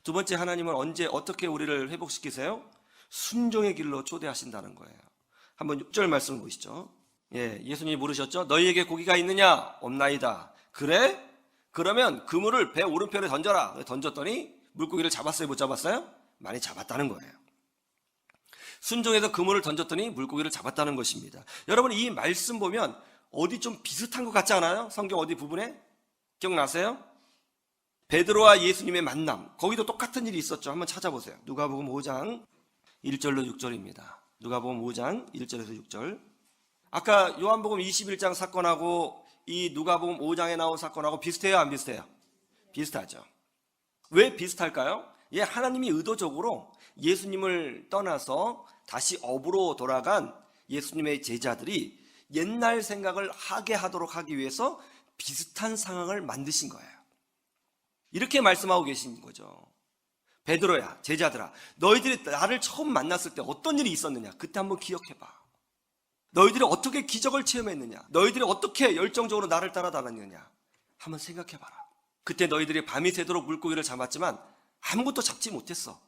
두 번째, 하나님은 언제 어떻게 우리를 회복시키세요? 순종의 길로 초대하신다는 거예요. 한번 6절 말씀을 보시죠. 예수님이 물으셨죠. 너희에게 고기가 있느냐? 없나이다. 그래? 그러면 그물을 배 오른편에 던져라. 던졌더니 물고기를 잡았어요? 못 잡았어요? 많이 잡았다는 거예요. 순종해서 그물을 던졌더니 물고기를 잡았다는 것입니다. 여러분, 이 말씀 보면 어디 좀 비슷한 것 같지 않아요? 성경 어디 부분에? 기억나세요? 베드로와 예수님의 만남, 거기도 똑같은 일이 있었죠. 한번 찾아보세요. 누가복음 5장 1절로 6절입니다. 누가복음 5장 1절에서 6절. 아까 요한복음 21장 사건하고 이 누가복음 5장에 나온 사건하고 비슷해요, 안 비슷해요? 비슷하죠. 왜 비슷할까요? 하나님이 의도적으로 예수님을 떠나서 다시 업으로 돌아간 예수님의 제자들이 옛날 생각을 하게 하도록 하기 위해서 비슷한 상황을 만드신 거예요. 이렇게 말씀하고 계신 거죠. 베드로야, 제자들아, 너희들이 나를 처음 만났을 때 어떤 일이 있었느냐? 그때 한번 기억해봐. 너희들이 어떻게 기적을 체험했느냐? 너희들이 어떻게 열정적으로 나를 따라다녔느냐? 한번 생각해봐라. 그때 너희들이 밤이 새도록 물고기를 잡았지만 아무것도 잡지 못했어.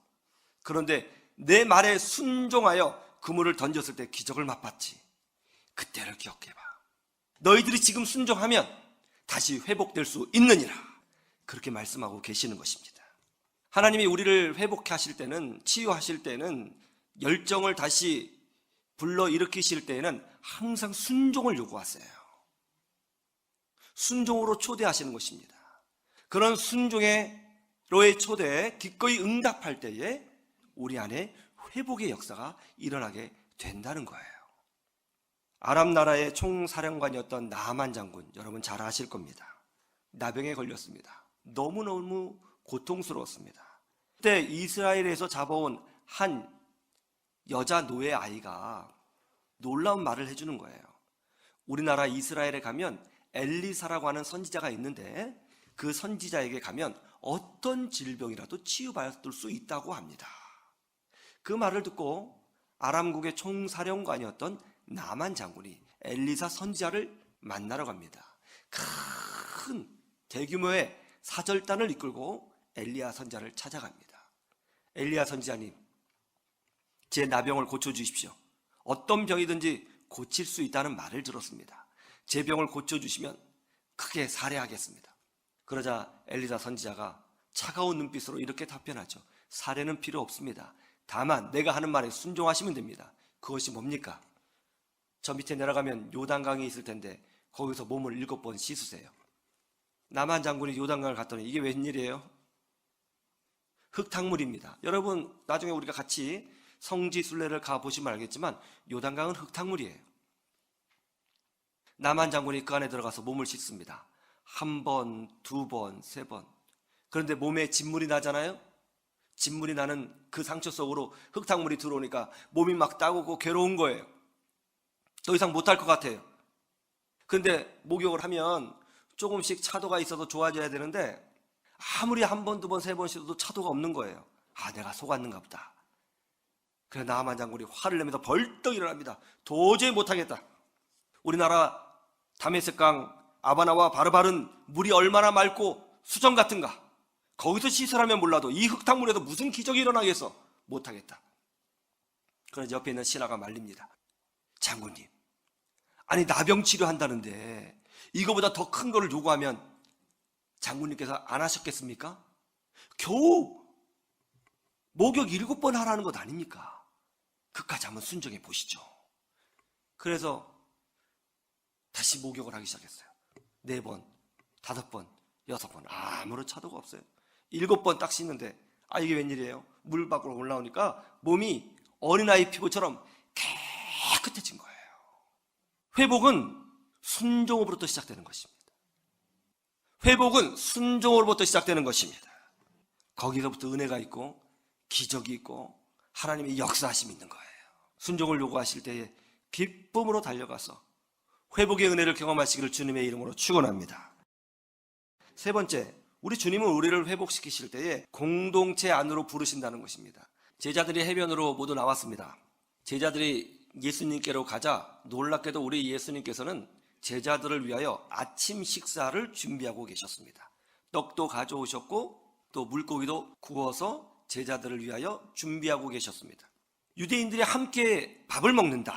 그런데 내 말에 순종하여 그물을 던졌을 때 기적을 맛봤지. 그때를 기억해봐. 너희들이 지금 순종하면 다시 회복될 수 있느니라. 그렇게 말씀하고 계시는 것입니다. 하나님이 우리를 회복하실 때는, 치유하실 때는, 열정을 다시 불러일으키실 때에는 항상 순종을 요구하세요. 순종으로 초대하시는 것입니다. 그런 순종로의 초대에 기꺼이 응답할 때에 우리 안에 회복의 역사가 일어나게 된다는 거예요. 아람 나라의 총사령관이었던 나아만 장군, 여러분 잘 아실 겁니다. 나병에 걸렸습니다. 너무너무 고통스러웠습니다. 그때 이스라엘에서 잡아온 한 여자 노예 아이가 놀라운 말을 해주는 거예요. 우리나라 이스라엘에 가면 엘리사라고 하는 선지자가 있는데 그 선지자에게 가면 어떤 질병이라도 치유받을 수 있다고 합니다. 그 말을 듣고 아람국의 총사령관이었던 나만 장군이 엘리사 선지자를 만나러 갑니다. 큰 대규모의 사절단을 이끌고 엘리야 선지자를 찾아갑니다. 엘리야 선지자님, 제 나병을 고쳐주십시오. 어떤 병이든지 고칠 수 있다는 말을 들었습니다. 제 병을 고쳐주시면 크게 살해하겠습니다. 그러자 엘리사 선지자가 차가운 눈빛으로 이렇게 답변하죠. 살해는 필요 없습니다. 다만 내가 하는 말에 순종하시면 됩니다. 그것이 뭡니까? 저 밑에 내려가면 요단강이 있을 텐데 거기서 몸을 7번 씻으세요. 나만 장군이 요단강을 갔더니 이게 웬일이에요? 흙탕물입니다. 여러분, 나중에 우리가 같이 성지순례를 가보시면 알겠지만 요단강은 흙탕물이에요. 나만 장군이 그 안에 들어가서 몸을 씻습니다. 1번, 2번, 3번. 그런데 몸에 진물이 나잖아요. 진물이 나는 그 상처 속으로 흙탕물이 들어오니까 몸이 막 따가고 괴로운 거예요. 더 이상 못할 것 같아요. 그런데 목욕을 하면 조금씩 차도가 있어서 좋아져야 되는데 아무리 1번, 2번, 3번 씻어도 차도가 없는 거예요. 내가 속았는가 보다. 그래서 나아만 장군이 화를 내면서 벌떡 일어납니다. 도저히 못하겠다. 우리나라 다메섹강 아바나와 바르바른 물이 얼마나 맑고 수정 같은가. 거기서 씻으라면 몰라도 이 흙탕물에도 무슨 기적이 일어나겠어. 못하겠다. 그래서 옆에 있는 신하가 말립니다. 장군님, 아니 나병 치료한다는데 이거보다 더 큰 거를 요구하면 장군님께서 안 하셨겠습니까? 겨우 목욕 7번 하라는 것 아닙니까? 그까지 한번 순종해 보시죠. 그래서 다시 목욕을 하기 시작했어요. 4번, 5번, 6번. 아무런 차도가 없어요. 7번 딱 씻는데 이게 웬일이에요? 물 밖으로 올라오니까 몸이 어린아이 피부처럼 깨끗해진 거예요. 회복은 순종으로부터 시작되는 것입니다. 회복은 순종으로부터 시작되는 것입니다. 거기서부터 은혜가 있고 기적이 있고 하나님의 역사하심이 있는 거예요. 순종을 요구하실 때에 기쁨으로 달려가서 회복의 은혜를 경험하시기를 주님의 이름으로 축원합니다. 세 번째, 우리 주님은 우리를 회복시키실 때에 공동체 안으로 부르신다는 것입니다. 제자들이 해변으로 모두 나왔습니다. 제자들이 예수님께로 가자 놀랍게도 우리 예수님께서는 제자들을 위하여 아침 식사를 준비하고 계셨습니다. 떡도 가져오셨고 또 물고기도 구워서 제자들을 위하여 준비하고 계셨습니다. 유대인들이 함께 밥을 먹는다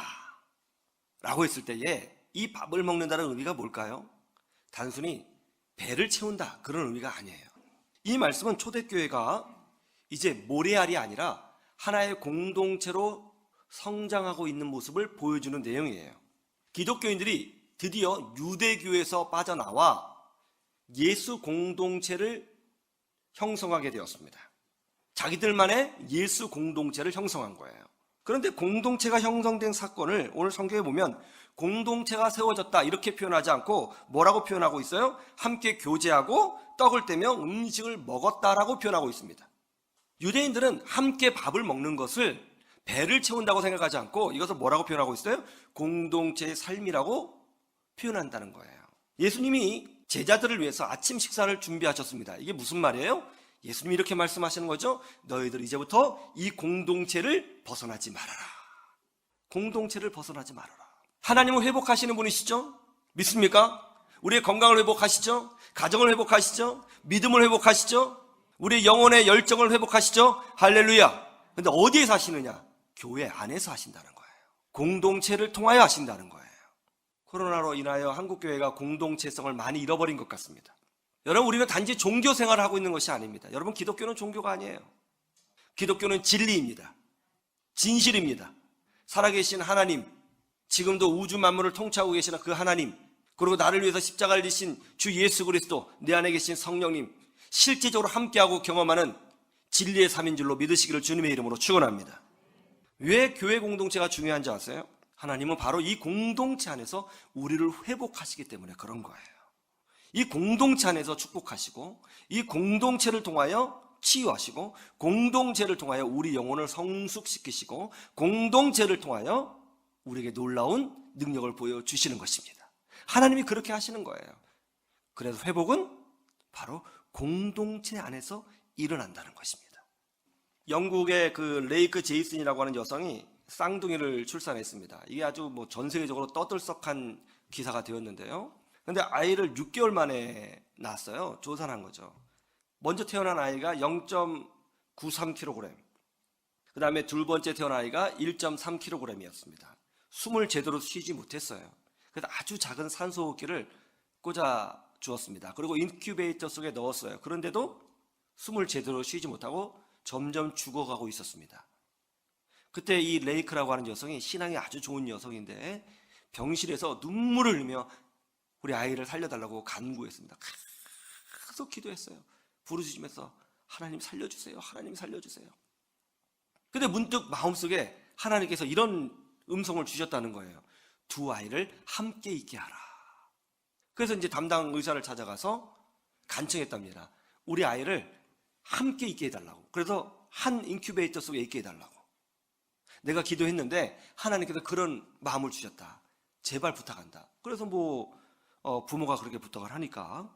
라고 했을 때에 이 밥을 먹는다는 의미가 뭘까요? 단순히 배를 채운다 그런 의미가 아니에요. 이 말씀은 초대교회가 이제 모래알이 아니라 하나의 공동체로 성장하고 있는 모습을 보여주는 내용이에요. 기독교인들이 드디어 유대교에서 빠져나와 예수 공동체를 형성하게 되었습니다. 자기들만의 예수 공동체를 형성한 거예요. 그런데 공동체가 형성된 사건을 오늘 성경에 보면 공동체가 세워졌다 이렇게 표현하지 않고 뭐라고 표현하고 있어요? 함께 교제하고 떡을 떼며 음식을 먹었다라고 표현하고 있습니다. 유대인들은 함께 밥을 먹는 것을 배를 채운다고 생각하지 않고 이것을 뭐라고 표현하고 있어요? 공동체의 삶이라고 표현한다는 거예요. 예수님이 제자들을 위해서 아침 식사를 준비하셨습니다. 이게 무슨 말이에요? 예수님이 이렇게 말씀하시는 거죠. 너희들 이제부터 이 공동체를 벗어나지 말아라. 공동체를 벗어나지 말아라. 하나님은 회복하시는 분이시죠? 믿습니까? 우리의 건강을 회복하시죠? 가정을 회복하시죠? 믿음을 회복하시죠? 우리의 영혼의 열정을 회복하시죠? 할렐루야. 근데 어디에 사시느냐? 교회 안에서 하신다는 거예요. 공동체를 통하여 하신다는 거예요. 코로나로 인하여 한국교회가 공동체성을 많이 잃어버린 것 같습니다. 여러분, 우리는 단지 종교 생활을 하고 있는 것이 아닙니다. 여러분, 기독교는 종교가 아니에요. 기독교는 진리입니다. 진실입니다. 살아계신 하나님, 지금도 우주 만물을 통치하고 계시는 그 하나님, 그리고 나를 위해서 십자가를 지신 주 예수 그리스도, 내 안에 계신 성령님, 실제적으로 함께하고 경험하는 진리의 삼인줄로 믿으시기를 주님의 이름으로 축원합니다. 왜 교회 공동체가 중요한지 아세요? 하나님은 바로 이 공동체 안에서 우리를 회복하시기 때문에 그런 거예요. 이 공동체 안에서 축복하시고, 이 공동체를 통하여 치유하시고, 공동체를 통하여 우리 영혼을 성숙시키시고, 공동체를 통하여 우리에게 놀라운 능력을 보여주시는 것입니다. 하나님이 그렇게 하시는 거예요. 그래서 회복은 바로 공동체 안에서 일어난다는 것입니다. 영국의 그 레이크 제이슨이라고 하는 여성이 쌍둥이를 출산했습니다. 이게 아주 전 세계적으로 떠들썩한 기사가 되었는데요. 근데 아이를 6개월 만에 낳았어요. 조산한 거죠. 먼저 태어난 아이가 0.93kg, 그 다음에 두 번째 태어난 아이가 1.3kg이었습니다. 숨을 제대로 쉬지 못했어요. 그래서 아주 작은 산소호흡기를 꽂아 주었습니다. 그리고 인큐베이터 속에 넣었어요. 그런데도 숨을 제대로 쉬지 못하고 점점 죽어가고 있었습니다. 그때 이 레이크라고 하는 여성이 신앙이 아주 좋은 여성인데 병실에서 눈물을 흘리며 우리 아이를 살려달라고 간구했습니다. 계속 기도했어요. 부르짖으면서 하나님 살려주세요. 하나님 살려주세요. 근데 문득 마음속에 하나님께서 이런 음성을 주셨다는 거예요. 두 아이를 함께 있게 하라. 그래서 이제 담당 의사를 찾아가서 간청했답니다. 우리 아이를 함께 있게 해달라고. 그래서 한 인큐베이터 속에 있게 해달라고. 내가 기도했는데 하나님께서 그런 마음을 주셨다. 제발 부탁한다. 그래서 부모가 그렇게 부탁을 하니까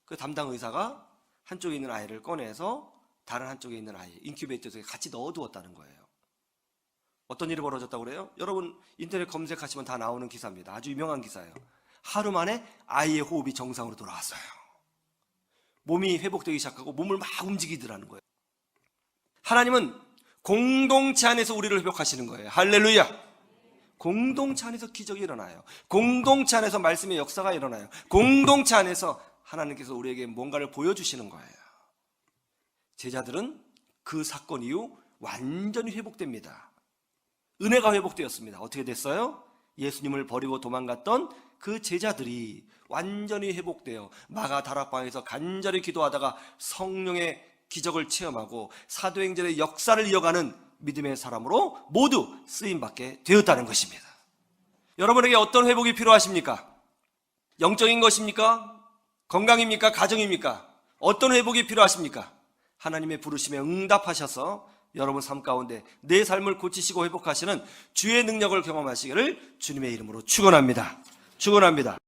그 담당 의사가 한쪽에 있는 아이를 꺼내서 다른 한쪽에 있는 아이 인큐베이터 속에 같이 넣어두었다는 거예요. 어떤 일이 벌어졌다고 그래요? 여러분 인터넷 검색하시면 다 나오는 기사입니다. 아주 유명한 기사예요. 하루 만에 아이의 호흡이 정상으로 돌아왔어요. 몸이 회복되기 시작하고 몸을 막 움직이더라는 거예요. 하나님은 공동체 안에서 우리를 회복하시는 거예요. 할렐루야. 공동체 안에서 기적이 일어나요. 공동체 안에서 말씀의 역사가 일어나요. 공동체 안에서 하나님께서 우리에게 뭔가를 보여주시는 거예요. 제자들은 그 사건 이후 완전히 회복됩니다. 은혜가 회복되었습니다. 어떻게 됐어요? 예수님을 버리고 도망갔던 그 제자들이 완전히 회복되어 마가 다락방에서 간절히 기도하다가 성령의 기적을 체험하고 사도행전의 역사를 이어가는 믿음의 사람으로 모두 쓰임받게 되었다는 것입니다. 여러분에게 어떤 회복이 필요하십니까? 영적인 것입니까? 건강입니까? 가정입니까? 어떤 회복이 필요하십니까? 하나님의 부르심에 응답하셔서 여러분 삶 가운데 내 삶을 고치시고 회복하시는 주의 능력을 경험하시기를 주님의 이름으로 축원합니다. 축원합니다.